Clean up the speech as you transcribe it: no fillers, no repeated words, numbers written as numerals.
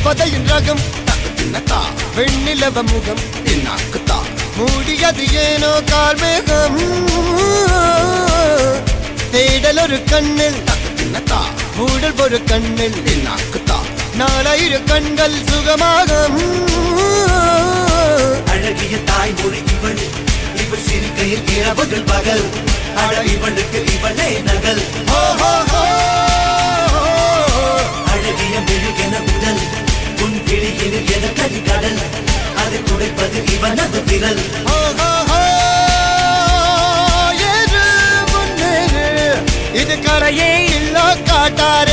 தேவதையின் ரகம் வெண்ணிலவ முகம் மூடியது ஏனோ கார்மேகம் தேடல் ஒரு கண்ணில் மூடல் ஒரு கண்ணில் 4000 கண்கள் சுகமாக அழகிய தாய்மொழி இவள் இவள் சிரிக்கையில் இரவுகள் பகல் அழ இவளுக்கு இவளே நகல் அழகிய மெழுகென உடல் உன் விழியில் என கரிகடல் அதை துடைப்பது இவனது விரல் இது கரையே இல்ல காட்டார